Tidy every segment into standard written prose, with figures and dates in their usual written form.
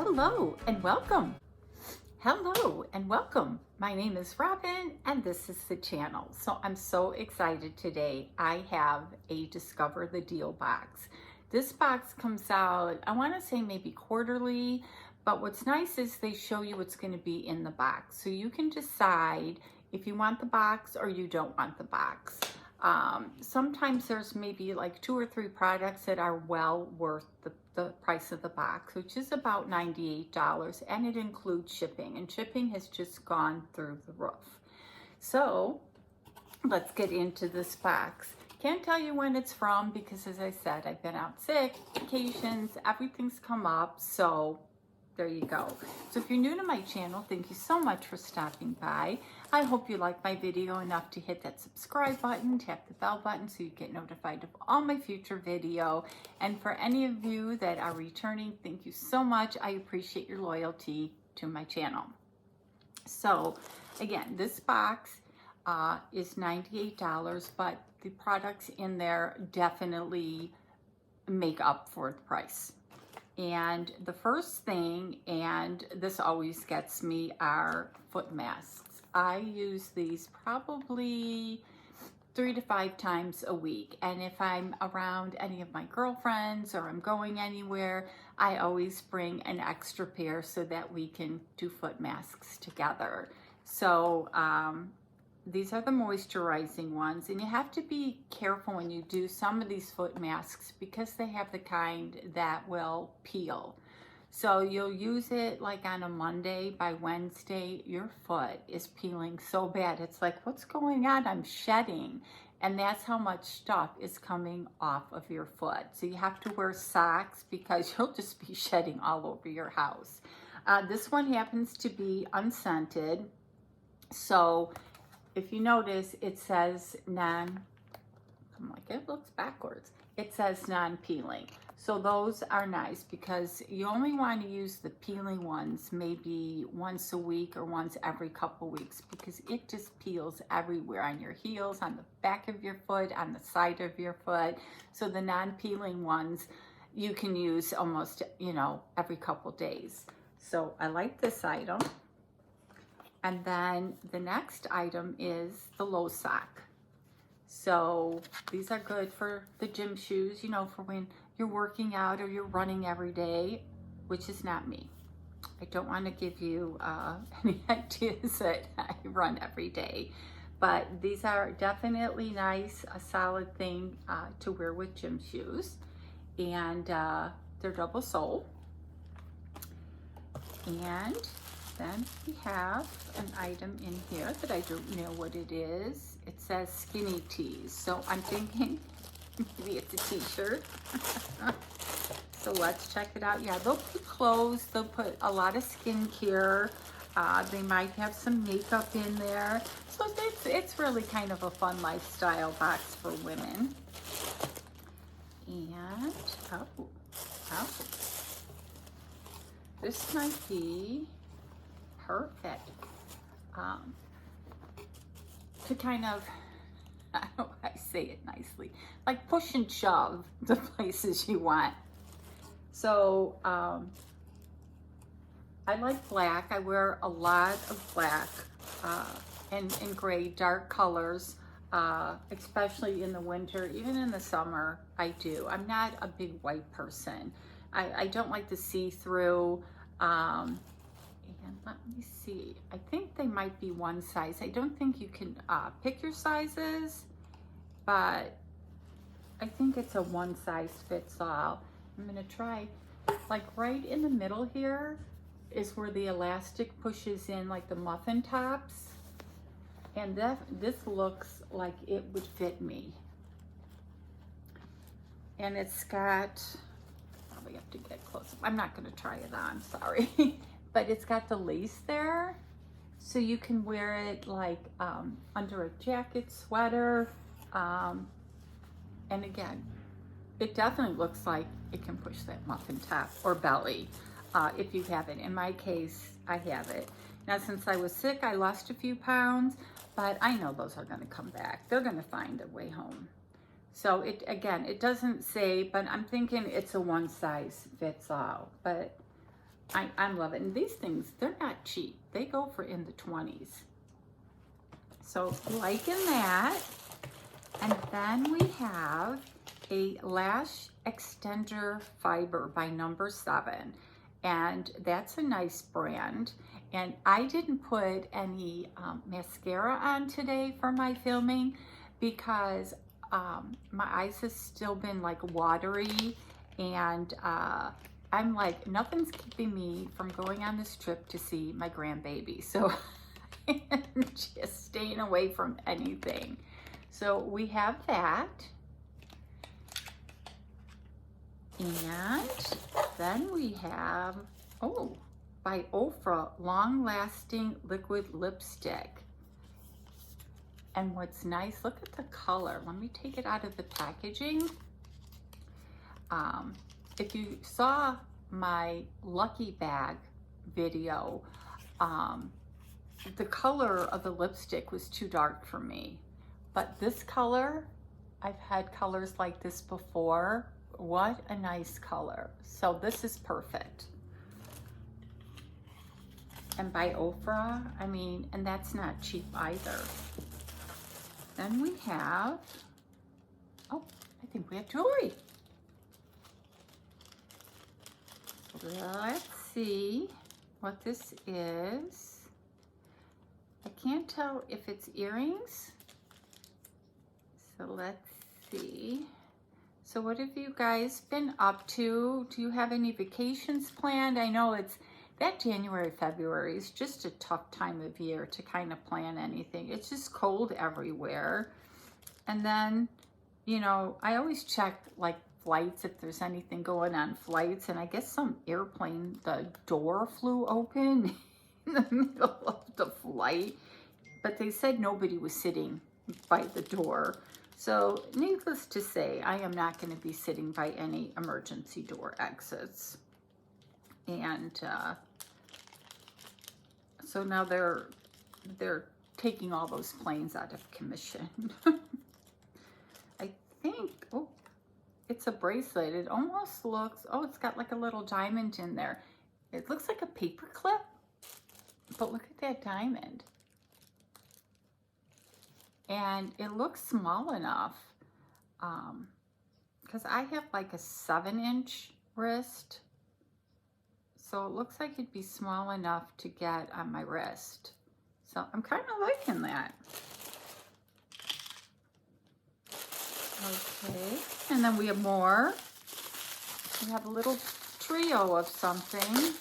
Hello and welcome. Hello and welcome. My name is Robyn and this is the channel. So I'm so excited today. I have a Discover the Deal box. This box comes out, I want to say maybe quarterly, but what's nice is they show you what's going to be in the box. So you can decide if you want the box or you don't want the box. Sometimes there's maybe like 2 or 3 products that are well worth the price of the box, which is about $98, and it includes shipping, and shipping has just gone through the roof. So let's get into this box. Can't tell you when it's from because, as I said, I've been out sick, vacations, everything's come up, so there you go. So if you're new to my channel, thank you so much for stopping by. I hope you like my video enough to hit that subscribe button, tap the bell button so you get notified of all my future video. And for any of you that are returning, thank you so much. I appreciate your loyalty to my channel. So again, this box is $98, but the products in there definitely make up for the price. And the first thing, and this always gets me, are foot masks. I use these probably 3 to 5 times a week. And if I'm around any of my girlfriends or I'm going anywhere, I always bring an extra pair so that we can do foot masks together. So these are the moisturizing ones, and you have to be careful when you do some of these foot masks because they have the kind that will peel. So you'll use it like on a Monday, by Wednesday your foot is peeling so bad. It's like, what's going on? I'm shedding. And that's how much stuff is coming off of your foot. So you have to wear socks because you'll just be shedding all over your house. This one happens to be unscented. So if you notice, it says it looks backwards. It says non-peeling. So those are nice because you only want to use the peeling ones maybe once a week or once every couple weeks because it just peels everywhere, on your heels, on the back of your foot, on the side of your foot. So the non-peeling ones you can use almost, every couple days. So I like this item. And then the next item is the low sock. So these are good for the gym shoes, for when you're working out or you're running every day, which is not me. I don't want to give you any ideas that I run every day. But these are definitely nice, a solid thing to wear with gym shoes. And they're double sole. And then we have an item in here that I don't know what it is. It says skinny tees. So I'm thinking maybe it's a t-shirt. So let's check it out. Yeah, they'll put clothes. They'll put a lot of skincare. They might have some makeup in there. So it's really kind of a fun lifestyle box for women. And, this might be perfect to kind of, I don't know how I say it nicely, like push and shove the places you want. So I like black. I wear a lot of black and gray, dark colors, especially in the winter. Even in the summer I do. I'm not a big white person. I don't like the see-through. And let me see, I think they might be one size. I don't think you can pick your sizes, but I think it's a one size fits all. I'm gonna try, like right in the middle here is where the elastic pushes in, like the muffin tops. And this looks like it would fit me. And it's got, probably have to get close. I'm not gonna try it on, sorry. But it's got the lace there, so you can wear it like under a jacket, sweater, and again, it definitely looks like it can push that muffin top or belly if you have it. In my case, I have it. Now, since I was sick, I lost a few pounds, but I know those are gonna come back. They're gonna find their way home. So it doesn't say, but I'm thinking it's a one size fits all. But I'm loving it. And these things, they're not cheap. They go for in the 20s. So liking that. And then we have a lash extender fiber by Number 7. And that's a nice brand. And I didn't put any mascara on today for my filming because my eyes have still been like watery, and I'm like, nothing's keeping me from going on this trip to see my grandbaby. So I'm just staying away from anything. So we have that. And then we have, oh, by Ofra, Long Lasting Liquid Lipstick. And what's nice, look at the color. Let me take it out of the packaging. If you saw my Lucky Bag video, the color of the lipstick was too dark for me. But this color, I've had colors like this before. What a nice color. So this is perfect. And by Ofra, I mean, and that's not cheap either. Then we have, oh, I think we have jewelry. Let's see what this is. I can't tell if it's earrings. So let's see. So what have you guys been up to? Do you have any vacations planned? I know it's that January, February is just a tough time of year to kind of plan anything. It's just cold everywhere. And then, you know, I always check like flights, if there's anything going on flights. And I guess some airplane, the door flew open in the middle of the flight. But they said nobody was sitting by the door. So needless to say, I am not going to be sitting by any emergency door exits. And so now they're taking all those planes out of commission. I think, oh, it's a bracelet. It almost looks, oh, it's got like a little diamond in there. It looks like a paper clip, but look at that diamond. And it looks small enough because I have like a 7-inch wrist. So it looks like it'd be small enough to get on my wrist. So I'm kind of liking that. Okay, and then we have more. We have a little trio of something.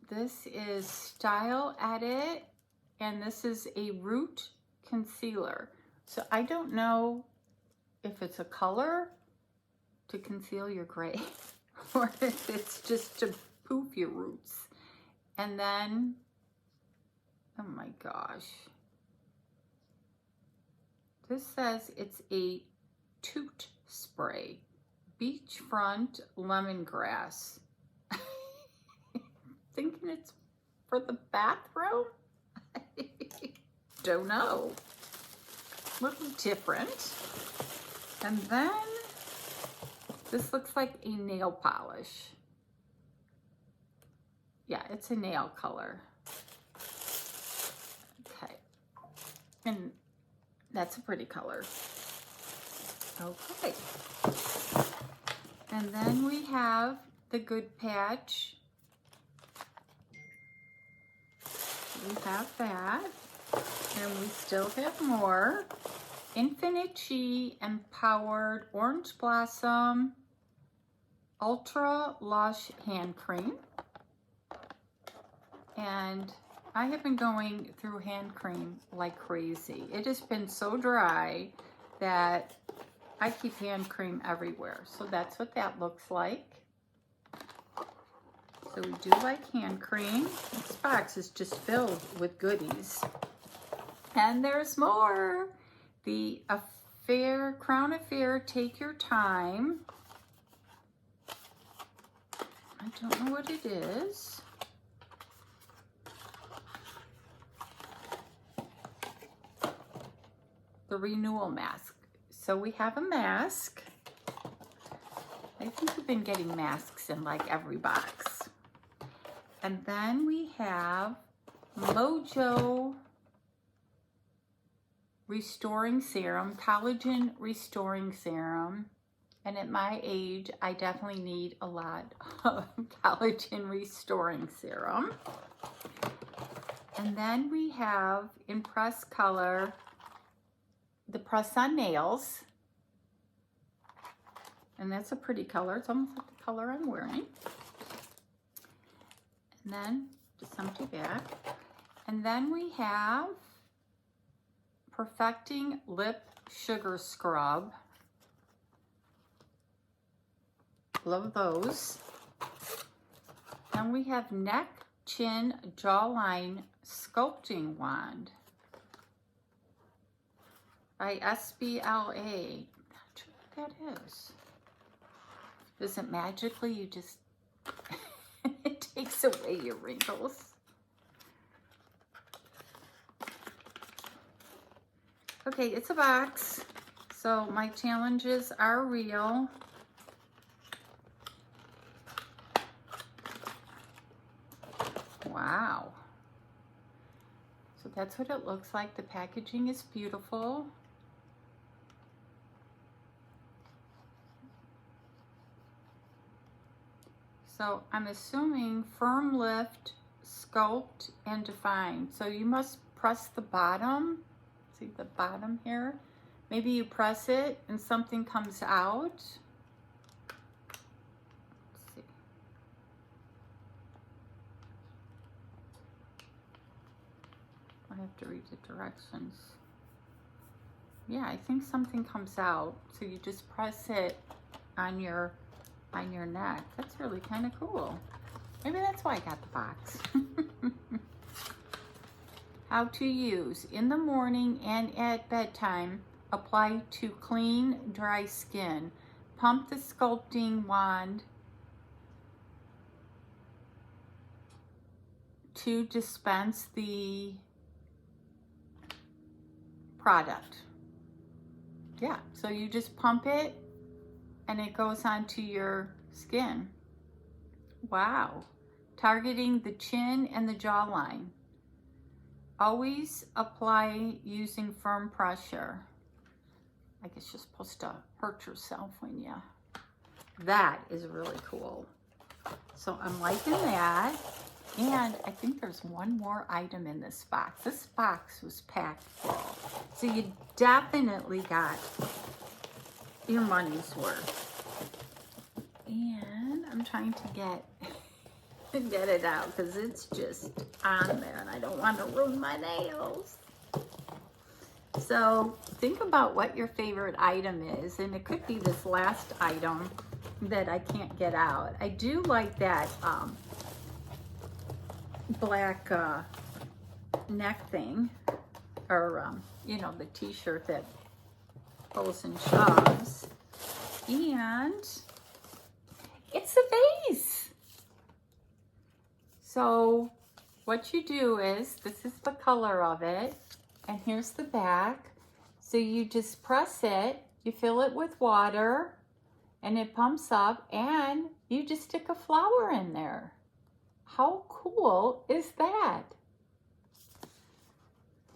This is Style Edit, and this is a root concealer. So I don't know if it's a color to conceal your gray or if it's just to poof your roots. And then, oh my gosh, this says it's a toot spray, beachfront lemongrass. Thinking it's for the bathroom? Don't know. A little different. And then this looks like a nail polish. Yeah, it's a nail color. Okay. And that's a pretty color. Okay. And then we have the Good Patch. We have that, and we still have more. Infinite Chi Empowered Orange Blossom Ultra Lush Hand Cream. And I have been going through hand cream like crazy. It has been so dry that I keep hand cream everywhere. So that's what that looks like. So we do like hand cream. This box is just filled with goodies. And there's more. The Affair, Crown Affair, Take Your Time. I don't know what it is. The Renewal Mask. So we have a mask. I I think we've been getting masks in like every box. And then we have Mojo Restoring Serum, Collagen Restoring Serum. And at my age, I definitely need a lot of collagen restoring serum. And then we have in Press Color, the Press On Nails. And that's a pretty color. It's almost like the color I'm wearing. And then just empty back. And then we have Perfecting Lip Sugar Scrub. Love those. And we have Neck, Chin, Jawline Sculpting Wand by SBLA. Not sure what that is. Does it magically, you just, it takes away your wrinkles. Okay, it's a box. So my challenges are real. Wow. So that's what it looks like. The packaging is beautiful. So I'm assuming Firm Lift, Sculpt, and Define. So you must press the bottom. See the bottom here? Maybe you press it and something comes out. I have to read the directions. Yeah, I think something comes out. So you just press it on your neck. That's really kind of cool. Maybe that's why I got the box. How to use. In the morning and at bedtime, apply to clean, dry skin. Pump the sculpting wand to dispense the product. Yeah, so you just pump it and it goes onto your skin. Wow. Targeting the chin and the jawline. Always apply using firm pressure. I guess you're supposed to hurt yourself when you... That is really cool. So I'm liking that. And I think there's one more item in this box. This box was packed full. So you definitely got your money's worth. And I'm trying to get it out because it's just on there and I don't want to ruin my nails. So think about what your favorite item is, and it could be this last item that I can't get out. I do like that black neck thing, or you know, the t-shirt that pulls and shoves, and it's a vase. So what you do is, this is the color of it, and here's the back. So you just press it, you fill it with water, and it pumps up, and you just stick a flower in there. How cool is that?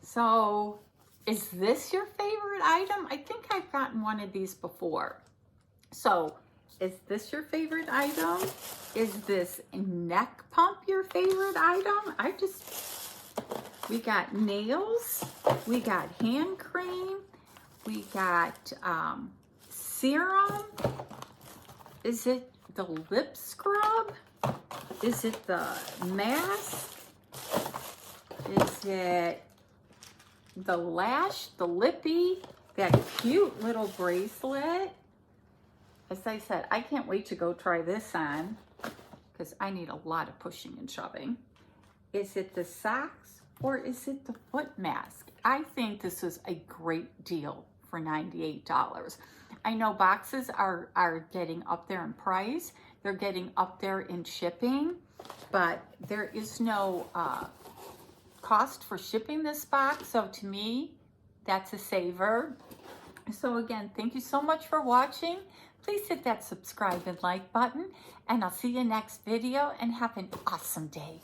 So, is this your favorite item? I think I've gotten one of these before. So, is this your favorite item? Is this neck pump your favorite item? We got nails, we got hand cream, we got serum. Is it the lip scrub? Is it the mask? Is it the lash, the lippy, that cute little bracelet? As I said, I can't wait to go try this on because I need a lot of pushing and shoving. Is it the socks or is it the foot mask? I think this is a great deal for $98. I know boxes are getting up there in price. They're getting up there in shipping, but there is no cost for shipping this box. So to me, that's a saver. So again, thank you so much for watching. Please hit that subscribe and like button, and I'll see you next video, and have an awesome day.